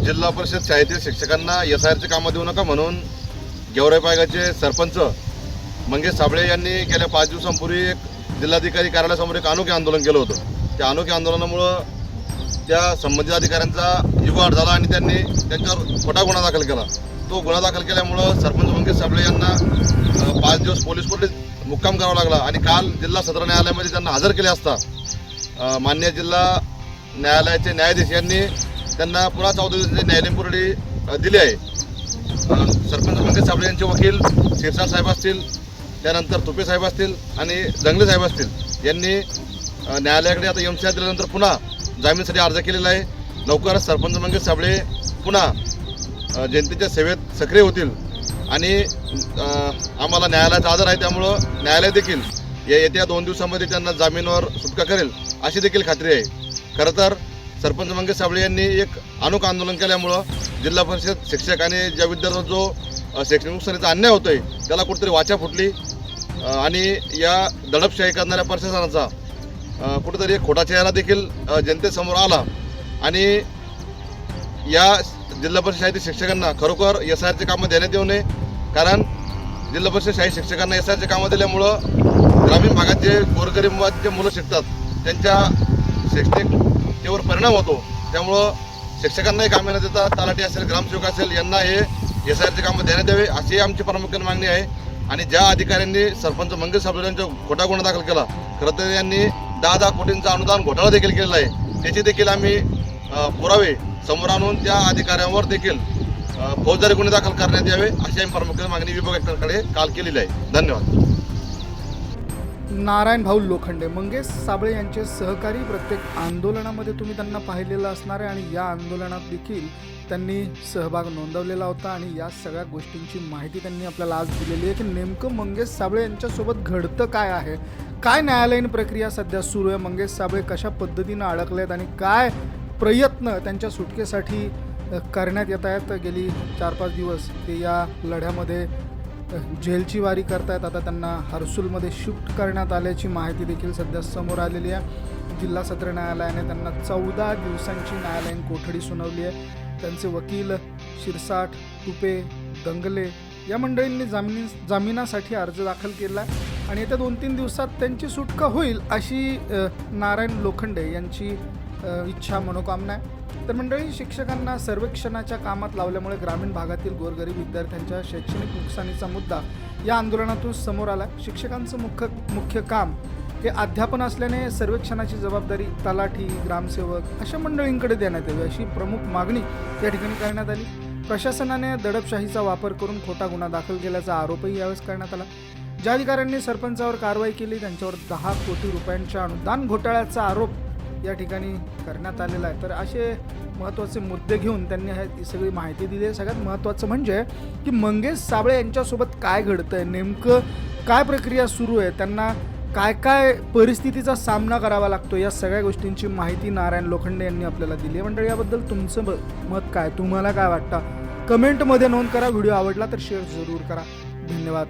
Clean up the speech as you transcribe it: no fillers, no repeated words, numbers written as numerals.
जिल्हा परिषद शाळेतील शिक्षकांना SIRचे कामं देऊ नका म्हणून गेवराई पायगाचे सरपंच मंगेश साबळे यांनी गेल्या 5 दिवसांपूर्वी एक जिल्हाधिकारी कार्यालयासमोर एक अनोखे आंदोलन केलं होतं। त्या अनोख्या आंदोलनामुळं त्या संबंधित अधिकाऱ्यांचा इगो झाला आणि त्यांनी त्यांच्यावर खोटा गुन्हा दाखल केला। तो गुन्हा दाखल केल्यामुळं सरपंच मंगेश साबळे यांना 5 दिवस पोलीस कोठडीत मुक्काम करावा लागला आणि काल जिल्हा सत्र न्यायालयामध्ये त्यांना हजर केले असता मान्य जिल्हा न्यायालयाचे न्यायाधीश यांनी त्यांना पुन्हा 14 दिवसाची न्यायालयीन कोठडी दिली आहे। सरपंच मंगेश साबळे यांचे वकील शिरसाट साहेब असतील, त्यानंतर तुपे साहेब असतील आणि जंगले साहेब असतील यांनी न्यायालयाकडे आता MCR दिल्यानंतर पुन्हा जामीनसाठी अर्ज केलेला आहे। लवकरच सरपंच मंगेश साबळे पुन्हा जनतेच्या सेवेत सक्रिय होतील आणि आम्हाला न्यायालयाचा आदर आहे, त्यामुळं न्यायालय देखील येत्या 2 दिवसांमध्ये त्यांना जामीनवर सुटका करेल अशी देखील खात्री आहे। खरं तर सरपंच मंगेश साबळे यांनी एक अनोखं आंदोलन केल्यामुळं जिल्हा परिषद शिक्षक आणि ज्या विद्यार्थ्यांचा जो शैक्षणिक नुकसानीचा अन्याय होतोय त्याला कुठेतरी वाचा फुटली आणि या दडपशाही करणाऱ्या प्रशासनाचा कुठेतरी एक खोटा चेहरा देखील जनतेसमोर आला आणि या जिल्हा परिषद शाळेतील शिक्षकांना खरोखर SIRचे कामं देण्यात येऊ नये, कारण जिल्हा परिषद शाळेत शिक्षकांना SIRचे कामं दिल्यामुळं ग्रामीण भागात जे गोरगरिबांचे मुलं शिकतात त्यांच्या शैक्षणिकतेवर परिणाम होतो। त्यामुळं शिक्षकांनाही कामे न देता तलाठी असेल, ग्रामसेवक असेल यांना हे SIRचे कामं देण्यात यावे अशी आमची प्रामुख्याने मागणी आहे। आणि ज्या अधिकाऱ्यांनी सरपंच मंगेश साबळे यांचा खोटा गुन्हा दाखल केला, खरं तर यांनी 10 कोटींचा अनुदान घोटाळा देखील केलेला आहे, त्याची देखील आम्ही पुरावे समोर आणून त्या अधिकाऱ्यांवर देखील फौजदारी गुन्हे दाखल करण्यात यावे अशी आम्ही प्रामुख्याने मागणी विभागाकडे काल केलेली आहे। धन्यवाद। नारायण भाऊ लोखंडे, मंगेश साबळे यांचे सहकारी, प्रत्येक आंदोलनामध्ये तुम्ही त्यांना पाहिलेलं असणार आहे आणि या आंदोलनात देखील त्यांनी सहभाग नोंदवलेला होता आणि या सगळ्या गोष्टींची माहिती त्यांनी आपल्याला आज दिलेली आहे की नेमकं मंगेश साबळे यांच्यासोबत घडतं काय आहे, काय न्यायालयीन प्रक्रिया सध्या सुरू आहे, मंगेश साबळे कशा पद्धतीनं अडकलेत आणि काय प्रयत्न त्यांच्या सुटकेसाठी करण्यात येत आहेत। गेली 4-5 दिवस ते या लढ्यामध्ये जेलची वारी करतायत। आता त्यांना हर्सुलमध्ये शिफ्ट करण्यात आल्याची माहिती देखील सध्या समोर आलेली आहे। जिल्हा सत्र न्यायालयाने त्यांना 14 दिवसांची न्यायालयीन कोठडी सुनावली आहे। त्यांचे वकील शिरसाट, तुपे, दंगले या मंडळींनी जामिनासाठी अर्ज दाखल केला आहे आणि येत्या 2-3 दिवसात त्यांची सुटका होईल अशी नारायण लोखंडे यांची इच्छा, मनोकामना आहे। तर मंडळी, शिक्षकांना सर्वेक्षणाच्या कामात लावल्यामुळे ग्रामीण भागातील गोरगरीब विद्यार्थ्यांच्या शैक्षणिक नुकसानीचा मुद्दा या आंदोलनातून समोर आला। शिक्षकांचं मुख्य काम हे अध्यापन असल्याने सर्वेक्षणाची जबाबदारी तलाठी, ग्रामसेवक अशा मंडळींकडे देण्यात यावी अशी प्रमुख मागणी या ठिकाणी करण्यात आली। प्रशासनाने दडपशाहीचा वापर करून खोटा गुन्हा दाखल केल्याचा आरोपही यावेळेस करण्यात आला। ज्या अधिकाऱ्यांनी सरपंचावर कारवाई केली त्यांच्यावर 10 कोटी रुपयांच्या अनुदान घोटाळ्याचा आरोप या ठिकाणी करण्यात आलेला आहे। तर असे महत्त्वाचे मुद्दे घेऊन त्यांनी ही सगळी माहिती दिली आहे। सगळ्यात महत्त्वाचं म्हणजे की मंगेश साबळे यांच्यासोबत काय घडतंय, नेमकं काय प्रक्रिया सुरू आहे, त्यांना काय काय परिस्थितीचा सामना करावा लागतो, या सगळ्या गोष्टींची माहिती नारायण लोखंडे यांनी आपल्याला दिली आहे। मंडळी, याबद्दल तुमचं मत काय, तुम्हाला काय वाटतं, कमेंटमध्ये नोंद करा। व्हिडिओ आवडला तर शेअर जरूर करा। धन्यवाद।